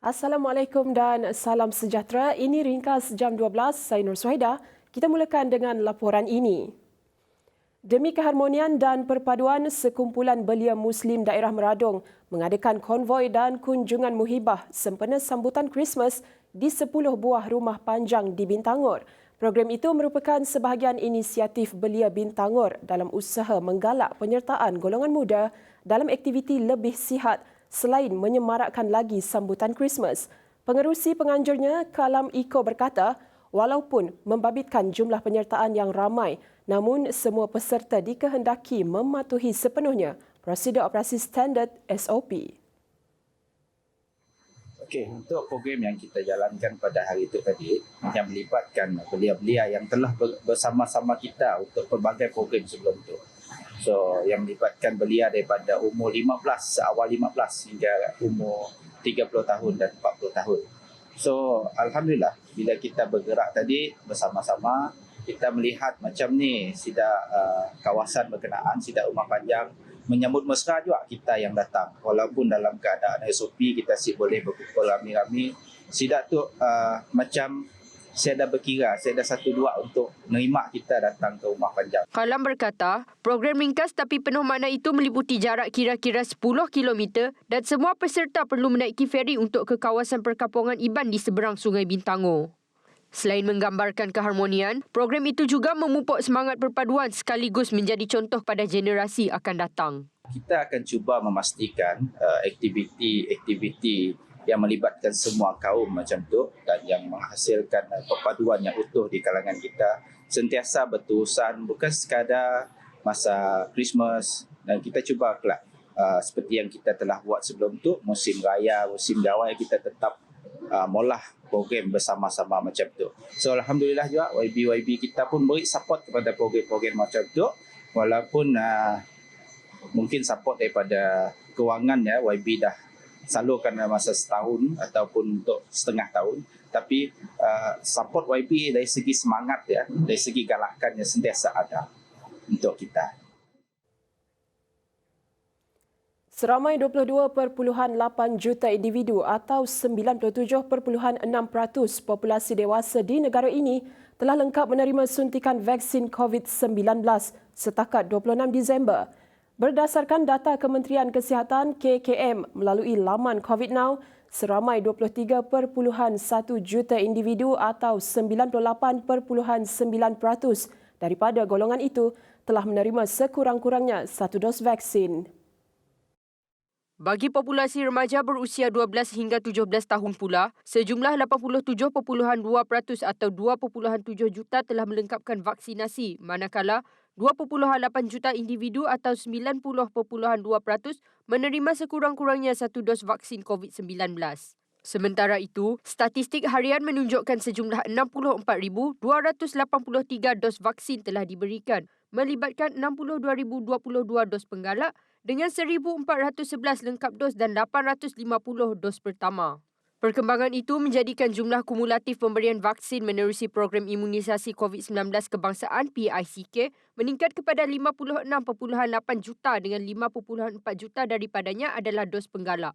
Assalamualaikum dan salam sejahtera. Ini ringkas jam 12. Saya Nur Suhaida. Kita mulakan dengan laporan ini. Demi keharmonian dan perpaduan, sekumpulan belia Muslim daerah Meradong mengadakan konvoi dan kunjungan muhibah sempena sambutan Christmas di 10 buah rumah panjang di Bintangor. Program itu merupakan sebahagian inisiatif belia Bintangor dalam usaha menggalak penyertaan golongan muda dalam aktiviti lebih sihat selain menyemarakkan lagi sambutan Christmas. Pengerusi penganjurnya, Kalam Iko berkata, walaupun membabitkan jumlah penyertaan yang ramai, namun semua peserta dikehendaki mematuhi sepenuhnya prosedur operasi standard SOP. Okey, untuk program yang kita jalankan pada hari itu tadi yang melibatkan belia-belia yang telah bersama-sama kita untuk pelbagai program sebelum itu. So, yang melibatkan belia daripada umur 15, seawal 15 hingga umur 30 tahun dan 40 tahun. So, Alhamdulillah, bila kita bergerak tadi bersama-sama, kita melihat macam ni sidak kawasan berkenaan, sidak rumah panjang, menyambut mesra juga kita yang datang. Walaupun dalam keadaan SOP, kita boleh berkumpul rami-rami. Sidak tu macam saya dah berkira, saya dah 1-2 untuk menerima kita datang ke rumah panjang. Kalam berkata, program ringkas tapi penuh makna itu meliputi jarak kira-kira 10 km dan semua peserta perlu menaiki feri untuk ke kawasan perkampungan Iban di seberang Sungai Bintangor. Selain menggambarkan keharmonian, program itu juga memupuk semangat perpaduan sekaligus menjadi contoh pada generasi akan datang. Kita akan cuba memastikan aktiviti yang melibatkan semua kaum macam tu dan yang menghasilkan perpaduan yang utuh di kalangan kita sentiasa berterusan, bukan sekadar masa Christmas, dan kita cuba kelak seperti yang kita telah buat sebelum tu, musim raya, musim gawai, kita tetap molah program bersama-sama macam tu. So Alhamdulillah juga YB kita pun beri support kepada program-program macam tu, walaupun mungkin support daripada kewangan ya, YB dah salurkan dalam masa setahun ataupun untuk setengah tahun, tapi support YB dari segi semangat ya, dari segi galakannya sentiasa ada untuk kita. Seramai 22.8 juta individu atau 97.6% populasi dewasa di negara ini telah lengkap menerima suntikan vaksin COVID-19 setakat 26 Disember. Berdasarkan data Kementerian Kesihatan KKM melalui laman COVID Now, seramai 23.1 juta individu atau 98.9% daripada golongan itu telah menerima sekurang-kurangnya 1 dos vaksin. Bagi populasi remaja berusia 12 hingga 17 tahun pula, sejumlah 87.2% atau 2.7 juta telah melengkapkan vaksinasi, manakala 2.8 juta individu atau 90.2% menerima sekurang-kurangnya 1 dos vaksin COVID-19. Sementara itu, statistik harian menunjukkan sejumlah 64,283 dos vaksin telah diberikan, melibatkan 62,022 dos penggalak dengan 1,411 lengkap dos dan 850 dos pertama. Perkembangan itu menjadikan jumlah kumulatif pemberian vaksin menerusi program imunisasi COVID-19 kebangsaan PICK meningkat kepada 56.8 juta dengan 5.4 juta daripadanya adalah dos penggalak.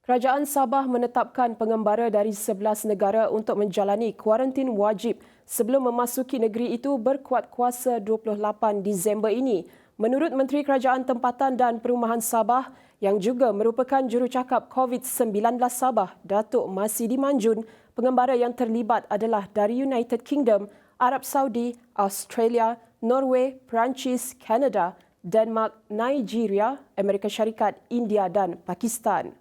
Kerajaan Sabah menetapkan pengembara dari 11 negara untuk menjalani kuarantin wajib sebelum memasuki negeri itu berkuat kuasa 28 Disember ini. Menurut Menteri Kerajaan Tempatan dan Perumahan Sabah yang juga merupakan jurucakap COVID-19 Sabah, Datuk Masidi Manjun, pengembara yang terlibat adalah dari United Kingdom, Arab Saudi, Australia, Norway, Perancis, Kanada, Denmark, Nigeria, Amerika Syarikat, India dan Pakistan.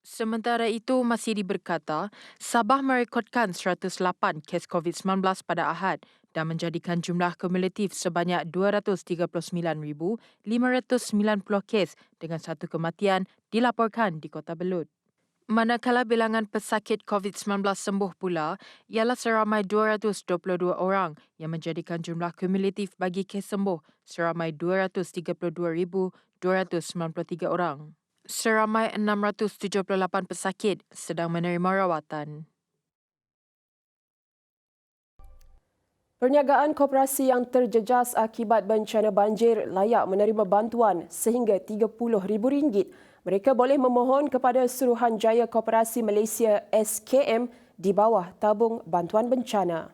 Sementara itu, Masidi berkata, Sabah merekodkan 108 kes COVID-19 pada Ahad dan menjadikan jumlah kumulatif sebanyak 239,590 kes dengan 1 kematian dilaporkan di Kota Belud. Manakala bilangan pesakit COVID-19 sembuh pula ialah seramai 222 orang yang menjadikan jumlah kumulatif bagi kes sembuh seramai 232,293 orang. Seramai 678 pesakit sedang menerima rawatan. Perniagaan koperasi yang terjejas akibat bencana banjir layak menerima bantuan sehingga RM30,000. Mereka boleh memohon kepada Suruhanjaya Koperasi Malaysia SKM di bawah tabung bantuan bencana.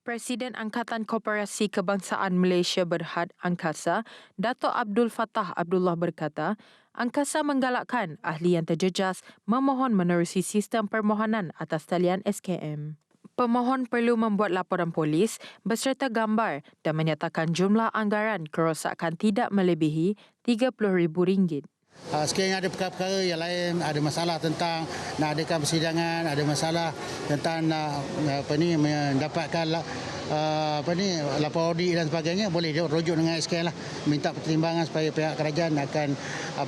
Presiden Angkatan Koperasi Kebangsaan Malaysia Berhad Angkasa, Dato' Abdul Fattah Abdullah berkata, Angkasa menggalakkan ahli yang terjejas memohon menerusi sistem permohonan atas talian SKM. Pemohon perlu membuat laporan polis beserta gambar dan menyatakan jumlah anggaran kerosakan tidak melebihi RM30,000. Sekiranya ada perkara-perkara yang lain, ada masalah tentang nak adakan persidangan, ada masalah tentang nak mendapatkan lapor audit dan sebagainya, boleh rujuk dengan SKM lah, minta pertimbangan supaya pihak kerajaan akan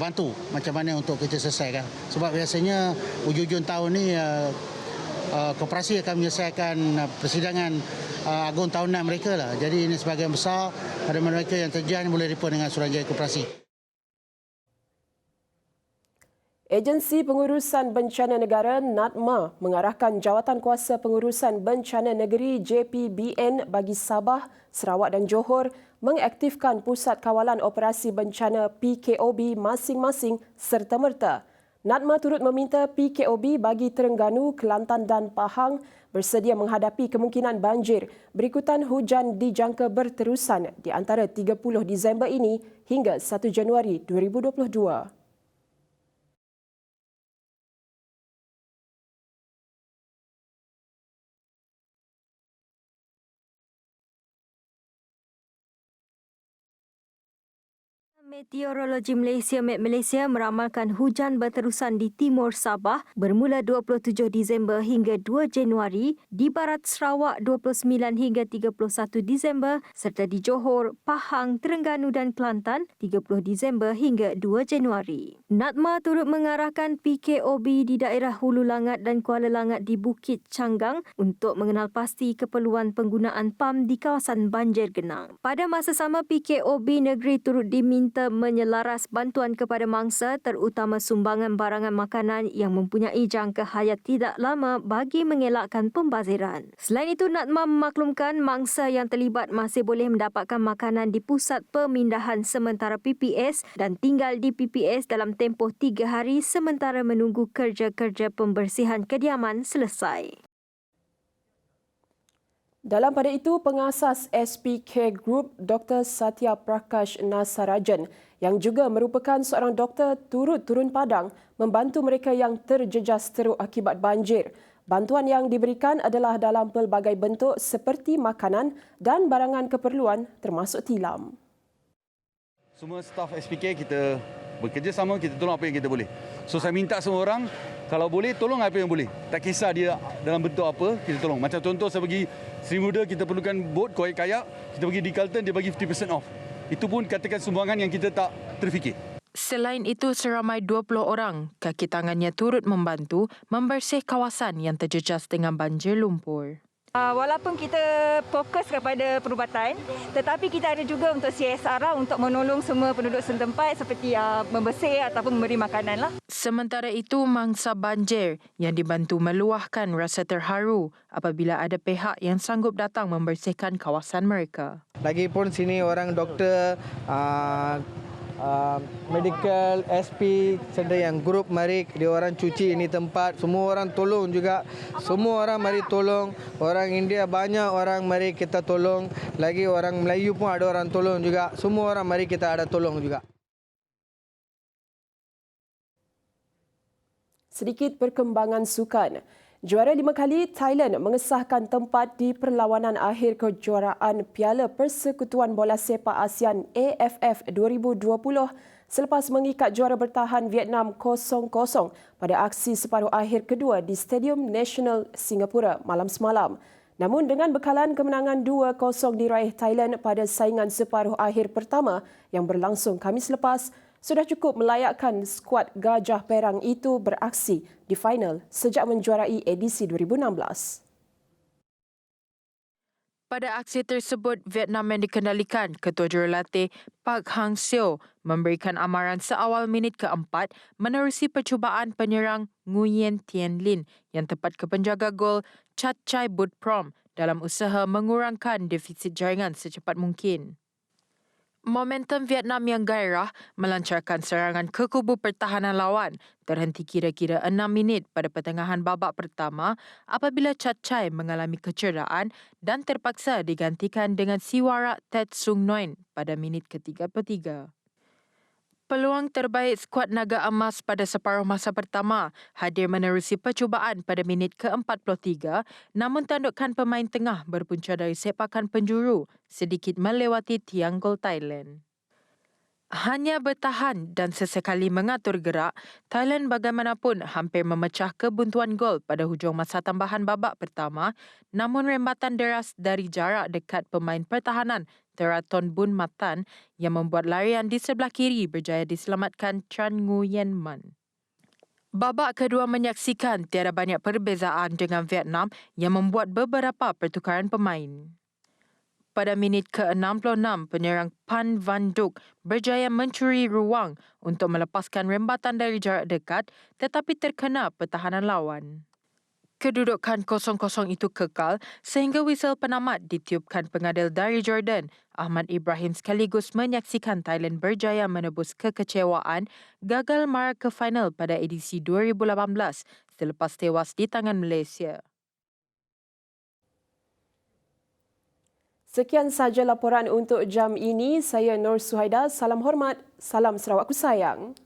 bantu macam mana untuk kita selesaikan. Sebab biasanya hujung-hujung tahun ni koperasi akan menyelesaikan persidangan agung tahunan mereka lah. Jadi ini sebahagian besar ada mereka yang terjejas boleh report dengan Suruhanjaya Koperasi. Agensi Pengurusan Bencana Negara NADMA mengarahkan Jawatankuasa Pengurusan Bencana Negeri JPBN bagi Sabah, Sarawak dan Johor mengaktifkan Pusat Kawalan Operasi Bencana PKOB masing-masing serta-merta. NADMA turut meminta PKOB bagi Terengganu, Kelantan dan Pahang bersedia menghadapi kemungkinan banjir berikutan hujan dijangka berterusan di antara 30 Disember ini hingga 1 Januari 2022. Meteorologi Malaysia Malaysia meramalkan hujan berterusan di timur Sabah bermula 27 Disember hingga 2 Januari, di barat Sarawak 29 hingga 31 Disember serta di Johor, Pahang, Terengganu dan Kelantan 30 Disember hingga 2 Januari. NADMA turut mengarahkan PKOB di daerah Hulu Langat dan Kuala Langat di Bukit Canggang untuk mengenal pasti keperluan penggunaan pam di kawasan banjir genang. Pada masa sama, PKOB negeri turut diminta menyelaras bantuan kepada mangsa terutama sumbangan barangan makanan yang mempunyai jangka hayat tidak lama bagi mengelakkan pembaziran. Selain itu, NADMA memaklumkan mangsa yang terlibat masih boleh mendapatkan makanan di pusat pemindahan sementara PPS dan tinggal di PPS dalam tempoh 3 hari sementara menunggu kerja-kerja pembersihan kediaman selesai. Dalam pada itu, pengasas SPK Group Dr. Satya Prakash Nasarajan yang juga merupakan seorang doktor turut turun padang membantu mereka yang terjejas teruk akibat banjir. Bantuan yang diberikan adalah dalam pelbagai bentuk seperti makanan dan barangan keperluan termasuk tilam. Semua staf SPK kita bekerjasama, kita tolong apa yang kita boleh. So saya minta semua orang, kalau boleh tolong apa yang boleh. Tak kisah dia dalam bentuk apa, kita tolong. Macam contoh saya bagi Seri Muda, kita perlukan bot, kayak, kita bagi di Carlton, dia bagi 50% off. Itu pun katakan sumbangan yang kita tak terfikir. Selain itu, seramai 20 orang kaki tangannya turut membantu membersih kawasan yang terjejas dengan banjir lumpur. Walaupun kita fokus kepada perubatan, tetapi kita ada juga untuk CSR untuk menolong semua penduduk setempat seperti membersih ataupun memberi makanan lah. Sementara itu, mangsa banjir yang dibantu meluahkan rasa terharu apabila ada pihak yang sanggup datang membersihkan kawasan mereka. Lagipun sini orang doktor, medical, SP, serta yang grup mari dia orang cuci ini tempat, semua orang tolong juga. Semua orang mari tolong. Orang India banyak orang mari kita tolong. Lagi orang Melayu pun ada orang tolong juga. Semua orang mari kita ada tolong juga. Sedikit perkembangan sukan. Juara 5 kali Thailand mengesahkan tempat di perlawanan akhir kejuaraan Piala Persekutuan Bola Sepak ASEAN AFF 2020 selepas mengikat juara bertahan Vietnam 0-0 pada aksi separuh akhir kedua di Stadium Nasional Singapura malam semalam. Namun dengan bekalan kemenangan 2-0 diraih Thailand pada saingan separuh akhir pertama yang berlangsung Khamis lepas, sudah cukup melayakkan skuad Gajah Perang itu beraksi di final sejak menjuarai edisi 2016. Pada aksi tersebut, Vietnam yang dikendalikan Ketua Jurulatih Park Hang-seo memberikan amaran seawal minit keempat menerusi percubaan penyerang Nguyen Tien Lin yang tepat ke penjaga gol Chat Chai But Prom dalam usaha mengurangkan defisit jaringan secepat mungkin. Momentum Vietnam yang gairah melancarkan serangan ke kubu pertahanan lawan terhenti kira-kira 6 minit pada pertengahan babak pertama apabila Chat Chai mengalami kecederaan dan terpaksa digantikan dengan Siwarak Tet Sung Noin pada minit ke-33. Peluang terbaik skuad Naga Emas pada separuh masa pertama hadir menerusi percubaan pada minit ke-43 namun tandukan pemain tengah berpunca dari sepakan penjuru sedikit melewati tiang gol Thailand. Hanya bertahan dan sesekali mengatur gerak, Thailand bagaimanapun hampir memecah kebuntuan gol pada hujung masa tambahan babak pertama namun rembatan deras dari jarak dekat pemain pertahanan Teraton Bun Matan yang membuat larian di sebelah kiri berjaya diselamatkan Chan Nguyen Man. Babak kedua menyaksikan tiada banyak perbezaan dengan Vietnam yang membuat beberapa pertukaran pemain. Pada minit ke-66, penyerang Pan Van Duk berjaya mencuri ruang untuk melepaskan rembatan dari jarak dekat tetapi terkena pertahanan lawan. Kedudukan 0-0 itu kekal sehingga whistle penamat ditiupkan pengadil dari Jordan. Ahmad Ibrahim sekaligus menyaksikan Thailand berjaya menebus kekecewaan gagal mara ke final pada edisi 2018 selepas tewas di tangan Malaysia. Sekian sahaja laporan untuk jam ini. Saya Nur Suhaida. Salam hormat. Salam Sarawakku sayang.